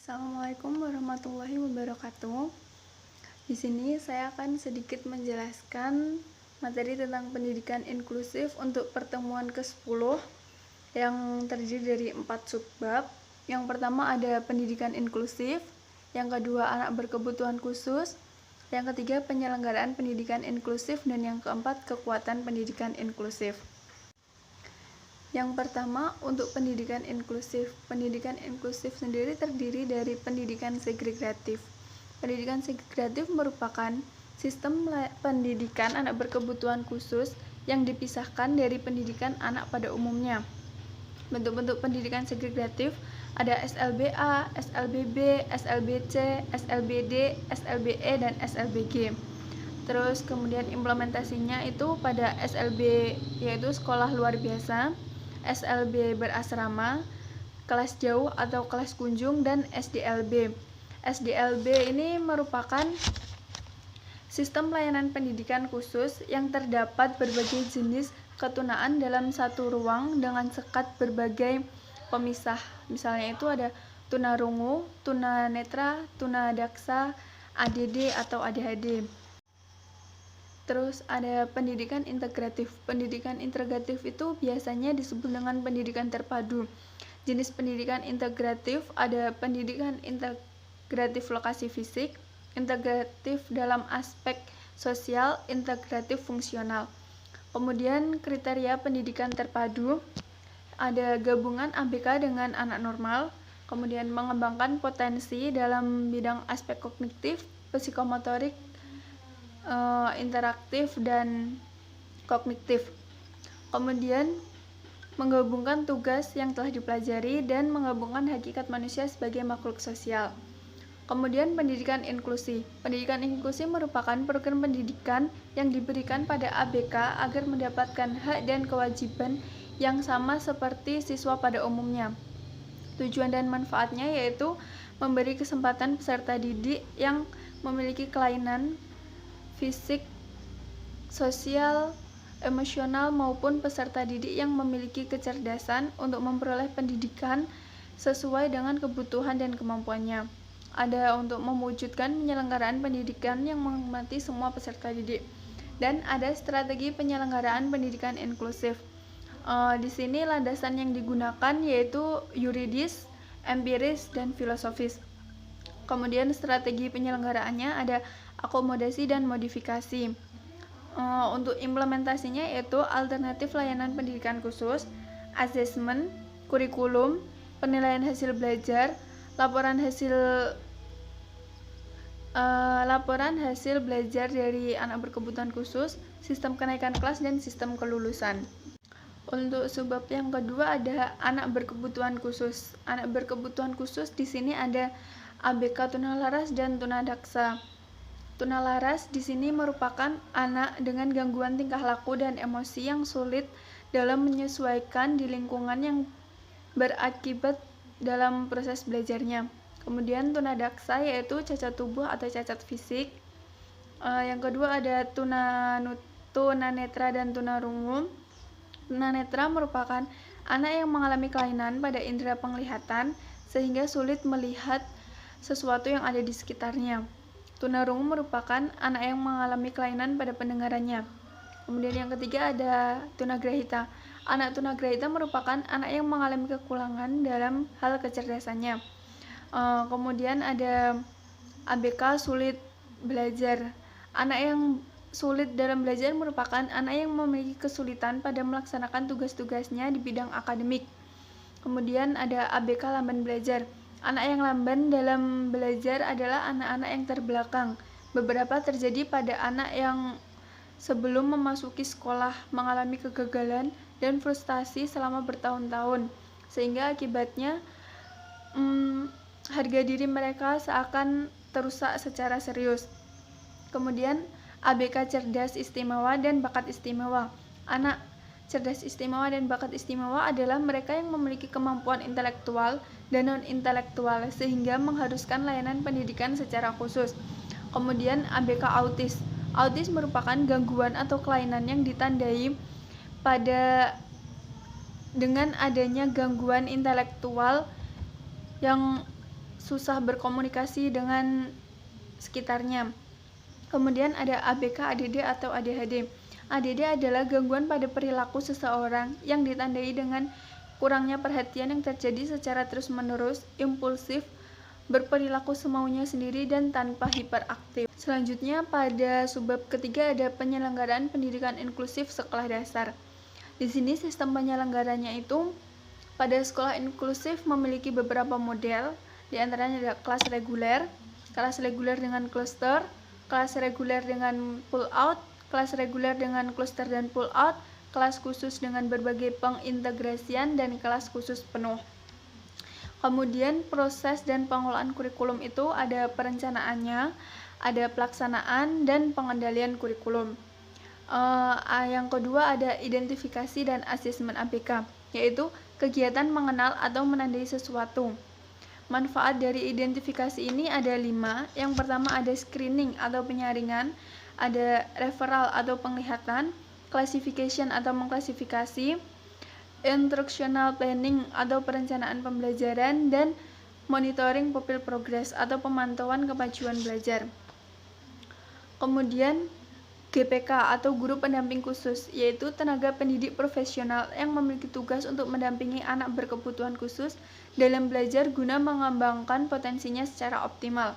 Assalamualaikum warahmatullahi wabarakatuh. Di sini saya akan sedikit menjelaskan materi tentang pendidikan inklusif untuk pertemuan ke-10 yang terdiri dari 4 subbab. Yang pertama ada pendidikan inklusif, yang kedua anak berkebutuhan khusus, yang ketiga penyelenggaraan pendidikan inklusif, dan yang keempat kekuatan pendidikan inklusif. Yang pertama, untuk pendidikan inklusif. Pendidikan inklusif sendiri terdiri dari pendidikan segregatif. Pendidikan segregatif merupakan sistem pendidikan anak berkebutuhan khusus yang dipisahkan dari pendidikan anak pada umumnya. Bentuk-bentuk pendidikan segregatif ada SLBA, SLBB, SLBC, SLBD, SLBE, dan SLBG. Terus kemudian implementasinya itu pada SLB yaitu sekolah luar biasa, SLB berasrama, kelas jauh atau kelas kunjung, dan SDLB. SDLB ini merupakan sistem layanan pendidikan khusus yang terdapat berbagai jenis ketunaan dalam satu ruang dengan sekat berbagai pemisah. Misalnya itu ada tunarungu, tunanetra, tunadaksa, ADD atau ADHD. Terus ada pendidikan integratif. Pendidikan integratif itu biasanya disebut dengan pendidikan terpadu. Jenis pendidikan integratif ada pendidikan integratif lokasi fisik, integratif dalam aspek sosial, integratif fungsional. Kemudian kriteria pendidikan terpadu ada gabungan ABK dengan anak normal, kemudian mengembangkan potensi dalam bidang aspek kognitif, psikomotorik, interaktif, dan kognitif. Kemudian menggabungkan tugas yang telah dipelajari dan menggabungkan hakikat manusia sebagai makhluk sosial. Kemudian pendidikan inklusi. Pendidikan inklusi merupakan program pendidikan yang diberikan pada ABK agar mendapatkan hak dan kewajiban yang sama seperti siswa pada umumnya. Tujuan dan manfaatnya yaitu memberi kesempatan peserta didik yang memiliki kelainan fisik, sosial, emosional maupun peserta didik yang memiliki kecerdasan untuk memperoleh pendidikan sesuai dengan kebutuhan dan kemampuannya. Ada untuk mewujudkan penyelenggaraan pendidikan yang menghormati semua peserta didik. Dan ada strategi penyelenggaraan pendidikan inklusif. Di sini landasan yang digunakan yaitu yuridis, empiris, dan filosofis. Kemudian strategi penyelenggaraannya ada akomodasi dan modifikasi. Untuk implementasinya yaitu alternatif layanan pendidikan khusus, asesmen, kurikulum, penilaian hasil belajar, laporan hasil belajar dari anak berkebutuhan khusus, sistem kenaikan kelas, dan sistem kelulusan. Untuk subbab yang kedua ada anak berkebutuhan khusus. Anak berkebutuhan khusus di sini ada ABK tunalaras dan tunadaksa. Tunalaras di sini merupakan anak dengan gangguan tingkah laku dan emosi yang sulit dalam menyesuaikan di lingkungan yang berakibat dalam proses belajarnya. Kemudian tunadaksa yaitu cacat tubuh atau cacat fisik. Yang kedua ada tunanetra dan tunarungu. Tunanetra merupakan anak yang mengalami kelainan pada indera penglihatan sehingga sulit melihat sesuatu yang ada di sekitarnya. Tunarungu merupakan anak yang mengalami kelainan pada pendengarannya. Kemudian yang ketiga ada tunagrahita. Anak tunagrahita merupakan anak yang mengalami kekurangan dalam hal kecerdasannya. Kemudian ada ABK sulit belajar. Anak yang sulit dalam belajar merupakan anak yang memiliki kesulitan pada melaksanakan tugas-tugasnya di bidang akademik. Kemudian ada ABK lamban belajar. Anak yang lamban dalam belajar adalah anak-anak yang terbelakang. Beberapa terjadi pada anak yang sebelum memasuki sekolah mengalami kegagalan dan frustasi selama bertahun-tahun, sehingga akibatnya harga diri mereka seakan terusak secara serius. Kemudian ABK cerdas istimewa dan bakat istimewa. Anak cerdas istimewa dan bakat istimewa adalah mereka yang memiliki kemampuan intelektual dan non-intelektual sehingga mengharuskan layanan pendidikan secara khusus. Kemudian ABK autis. Autis merupakan gangguan atau kelainan yang ditandai dengan adanya gangguan intelektual yang susah berkomunikasi dengan sekitarnya. Kemudian ada ABK, ADD atau ADHD. ADD adalah gangguan pada perilaku seseorang yang ditandai dengan kurangnya perhatian yang terjadi secara terus-menerus, impulsif, berperilaku semaunya sendiri, dan tanpa hiperaktif. Selanjutnya pada subbab ketiga ada penyelenggaraan pendidikan inklusif sekolah dasar. Di sini sistem penyelenggaranya itu pada sekolah inklusif memiliki beberapa model, di antaranya ada kelas reguler dengan cluster, kelas reguler dengan pull out, kelas reguler dengan cluster dan pull out, kelas khusus dengan berbagai pengintegrasian, dan kelas khusus penuh. Kemudian proses dan pengelolaan kurikulum itu ada perencanaannya, ada pelaksanaan, dan pengendalian kurikulum. Yang kedua ada identifikasi dan asesmen ABK, yaitu kegiatan mengenal atau menandai sesuatu. Manfaat dari identifikasi ini ada 5. Yang pertama ada screening atau penyaringan, ada referral atau penglihatan, classification atau mengklasifikasi, instructional planning atau perencanaan pembelajaran, dan monitoring pupil progress atau pemantauan kemajuan belajar. Kemudian GPK atau guru pendamping khusus, yaitu tenaga pendidik profesional yang memiliki tugas untuk mendampingi anak berkebutuhan khusus dalam belajar guna mengembangkan potensinya secara optimal.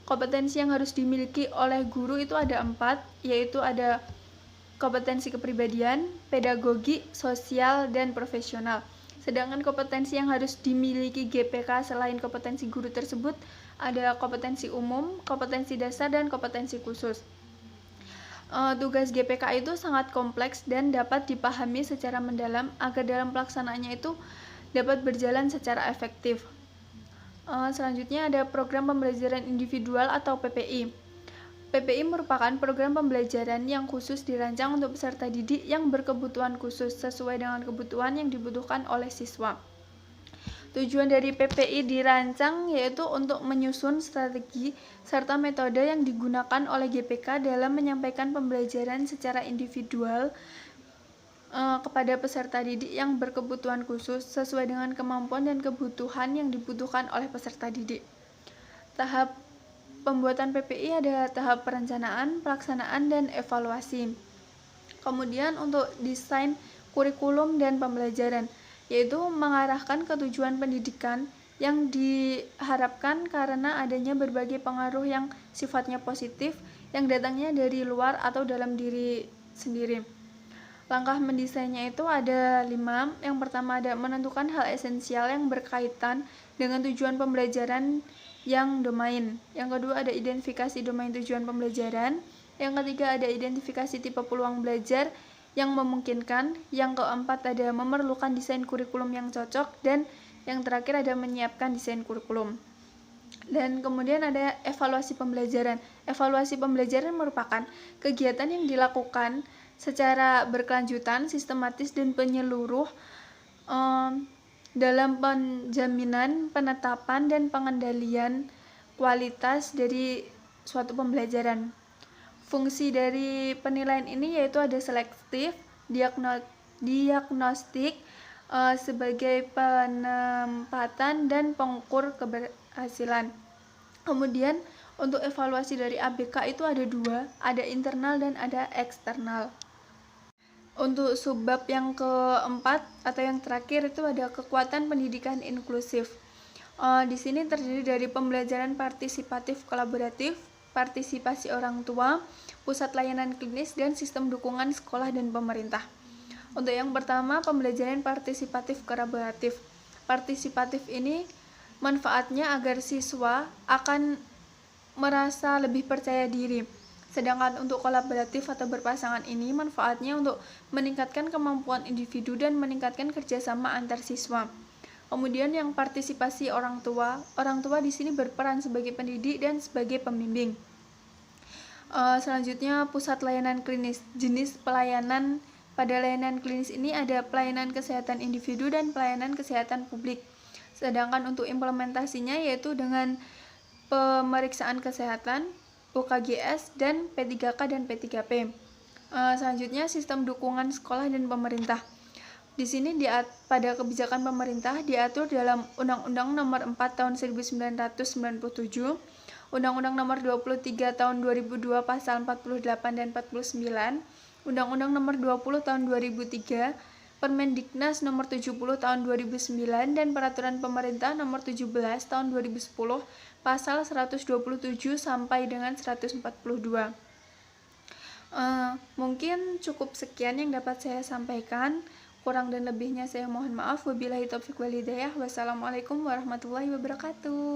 Kompetensi yang harus dimiliki oleh guru itu ada 4, yaitu ada kompetensi kepribadian, pedagogi, sosial, dan profesional. Sedangkan kompetensi yang harus dimiliki GPK selain kompetensi guru tersebut ada kompetensi umum, kompetensi dasar, dan kompetensi khusus. Tugas GPK itu sangat kompleks dan dapat dipahami secara mendalam agar dalam pelaksanaannya itu dapat berjalan secara efektif. Selanjutnya ada program pembelajaran individual atau PPI. PPI merupakan program pembelajaran yang khusus dirancang untuk peserta didik yang berkebutuhan khusus sesuai dengan kebutuhan yang dibutuhkan oleh siswa. Tujuan dari PPI dirancang yaitu untuk menyusun strategi serta metode yang digunakan oleh GPK dalam menyampaikan pembelajaran secara individual kepada peserta didik yang berkebutuhan khusus sesuai dengan kemampuan dan kebutuhan yang dibutuhkan oleh peserta didik. Tahap pembuatan PPI ada tahap perencanaan, pelaksanaan, dan evaluasi. Kemudian untuk desain kurikulum dan pembelajaran, yaitu mengarahkan ke tujuan pendidikan yang diharapkan karena adanya berbagai pengaruh yang sifatnya positif yang datangnya dari luar atau dalam diri sendiri. Langkah mendesainnya itu ada 5. Yang pertama ada menentukan hal esensial yang berkaitan dengan tujuan pembelajaran yang domain. Yang kedua ada identifikasi domain tujuan pembelajaran. Yang ketiga ada identifikasi tipe peluang belajar yang memungkinkan. Yang keempat ada memerlukan desain kurikulum yang cocok, dan yang terakhir ada menyiapkan desain kurikulum. Dan kemudian ada evaluasi pembelajaran. Evaluasi pembelajaran merupakan kegiatan yang dilakukan secara berkelanjutan, sistematis, dan penyeluruh dalam penjaminan, penetapan, dan pengendalian kualitas dari suatu pembelajaran. Fungsi dari penilaian ini yaitu ada selektif, diagnostik, sebagai penempatan dan pengukur keberhasilan. Kemudian untuk evaluasi dari ABK itu ada 2, ada internal dan ada eksternal. Untuk subbab yang keempat atau yang terakhir itu ada kekuatan pendidikan inklusif. Di sini terdiri dari pembelajaran partisipatif kolaboratif, partisipasi orang tua, pusat layanan klinis, dan sistem dukungan sekolah dan pemerintah. Untuk yang pertama, pembelajaran partisipatif kolaboratif. Partisipatif ini manfaatnya agar siswa akan merasa lebih percaya diri. Sedangkan untuk kolaboratif atau berpasangan ini manfaatnya untuk meningkatkan kemampuan individu dan meningkatkan kerjasama antar siswa. Kemudian yang partisipasi orang tua di sini berperan sebagai pendidik dan sebagai pembimbing. Selanjutnya pusat layanan klinis. Jenis pelayanan pada layanan klinis ini ada pelayanan kesehatan individu dan pelayanan kesehatan publik. Sedangkan untuk implementasinya yaitu dengan pemeriksaan kesehatan, UKGS, dan P3K dan P3P. Selanjutnya sistem dukungan sekolah dan pemerintah. Di sini pada kebijakan pemerintah diatur dalam Undang-Undang Nomor 4 Tahun 1997, Undang-Undang Nomor 23 Tahun 2002 Pasal 48 dan 49, Undang-Undang Nomor 20 Tahun 2003, Permendiknas Nomor 70 Tahun 2009, dan Peraturan Pemerintah Nomor 17 Tahun 2010 Pasal 127 sampai dengan 142. Mungkin cukup sekian yang dapat saya sampaikan. Kurang dan lebihnya saya mohon maaf. Wabillahi taufiq wal hidayah. Wassalamualaikum warahmatullahi wabarakatuh.